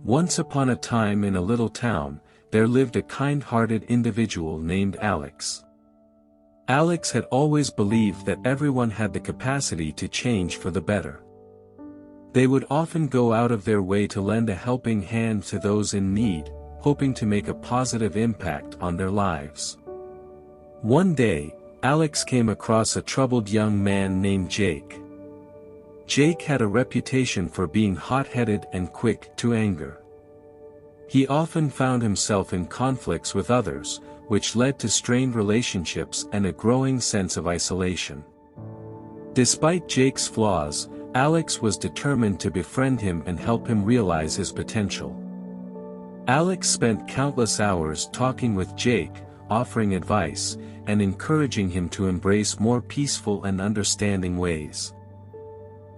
Once upon a time in a little town, there lived a kind-hearted individual named Alex. Alex had always believed that everyone had the capacity to change for the better. They would often go out of their way to lend a helping hand to those in need, hoping to make a positive impact on their lives. One day, Alex came across a troubled young man named Jake. Jake had a reputation for being hot-headed and quick to anger. He often found himself in conflicts with others, which led to strained relationships and a growing sense of isolation. Despite Jake's flaws, Alex was determined to befriend him and help him realize his potential. Alex spent countless hours talking with Jake, offering advice, and encouraging him to embrace more peaceful and understanding ways.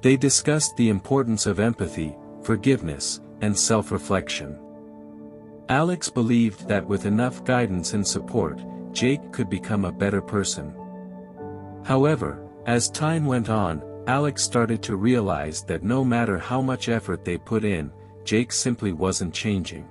They discussed the importance of empathy, forgiveness, and self-reflection. Alex believed that with enough guidance and support, Jake could become a better person. However, as time went on, Alex started to realize that no matter how much effort they put in, Jake simply wasn't changing.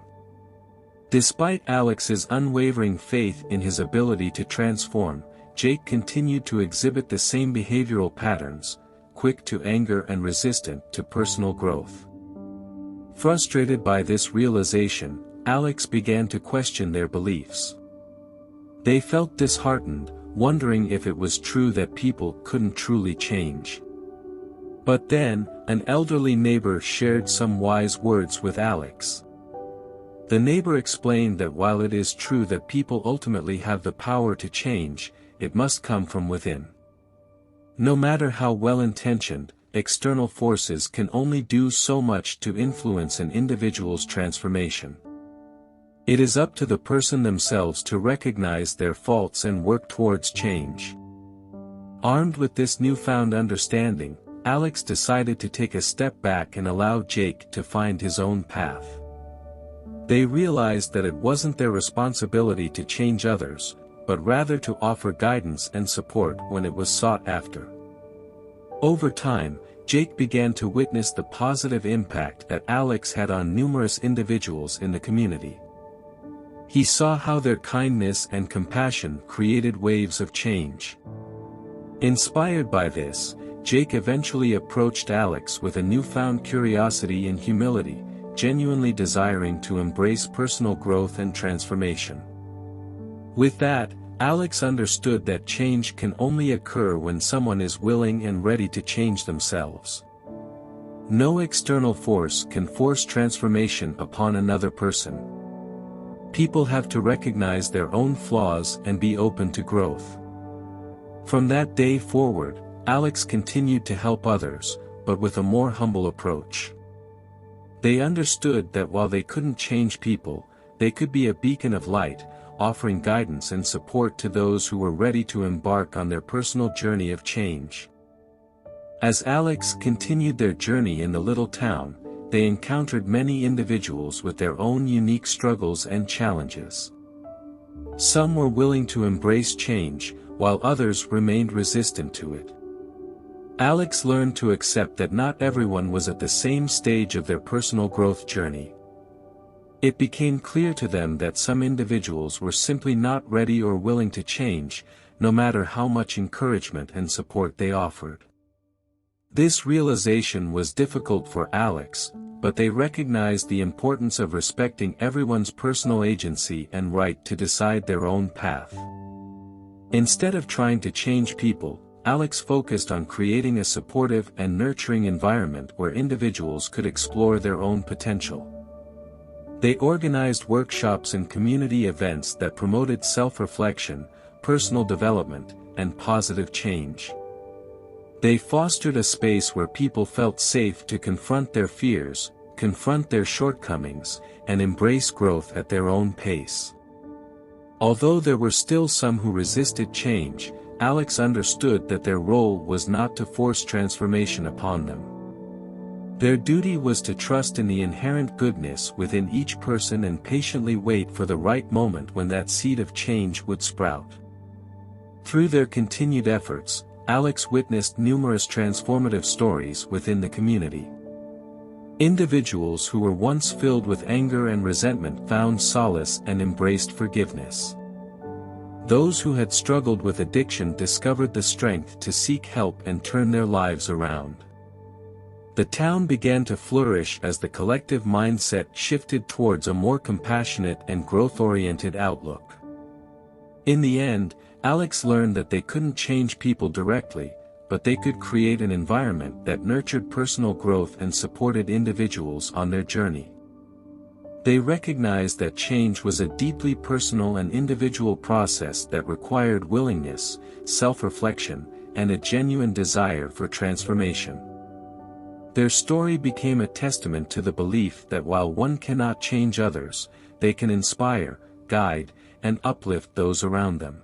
Despite Alex's unwavering faith in his ability to transform, Jake continued to exhibit the same behavioral patterns, quick to anger and resistant to personal growth. Frustrated by this realization, Alex began to question their beliefs. They felt disheartened, wondering if it was true that people couldn't truly change. But then, an elderly neighbor shared some wise words with Alex. The neighbor explained that while it is true that people ultimately have the power to change, it must come from within. No matter how well-intentioned, external forces can only do so much to influence an individual's transformation. It is up to the person themselves to recognize their faults and work towards change. Armed with this newfound understanding, Alex decided to take a step back and allow Jake to find his own path. They realized that it wasn't their responsibility to change others, but rather to offer guidance and support when it was sought after. Over time, Jake began to witness the positive impact that Alex had on numerous individuals in the community. He saw how their kindness and compassion created waves of change. Inspired by this, Jake eventually approached Alex with a newfound curiosity and humility, genuinely desiring to embrace personal growth and transformation. With that, Alex understood that change can only occur when someone is willing and ready to change themselves. No external force can force transformation upon another person. People have to recognize their own flaws and be open to growth. From that day forward, Alex continued to help others, but with a more humble approach. They understood that while they couldn't change people, they could be a beacon of light, offering guidance and support to those who were ready to embark on their personal journey of change. As Alex continued their journey in the little town, they encountered many individuals with their own unique struggles and challenges. Some were willing to embrace change, while others remained resistant to it. Alex learned to accept that not everyone was at the same stage of their personal growth journey. It became clear to them that some individuals were simply not ready or willing to change, no matter how much encouragement and support they offered. This realization was difficult for Alex, but they recognized the importance of respecting everyone's personal agency and right to decide their own path. Instead of trying to change people, Alex focused on creating a supportive and nurturing environment where individuals could explore their own potential. They organized workshops and community events that promoted self-reflection, personal development, and positive change. They fostered a space where people felt safe to confront their fears, confront their shortcomings, and embrace growth at their own pace. Although there were still some who resisted change, Alex understood that their role was not to force transformation upon them. Their duty was to trust in the inherent goodness within each person and patiently wait for the right moment when that seed of change would sprout. Through their continued efforts, Alex witnessed numerous transformative stories within the community. Individuals who were once filled with anger and resentment found solace and embraced forgiveness. Those who had struggled with addiction discovered the strength to seek help and turn their lives around. The town began to flourish as the collective mindset shifted towards a more compassionate and growth-oriented outlook. In the end, Alex learned that they couldn't change people directly, but they could create an environment that nurtured personal growth and supported individuals on their journey. They recognized that change was a deeply personal and individual process that required willingness, self-reflection, and a genuine desire for transformation. Their story became a testament to the belief that while one cannot change others, they can inspire, guide, and uplift those around them.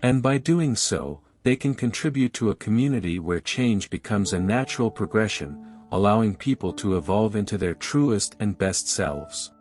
And by doing so, they can contribute to a community where change becomes a natural progression, allowing people to evolve into their truest and best selves.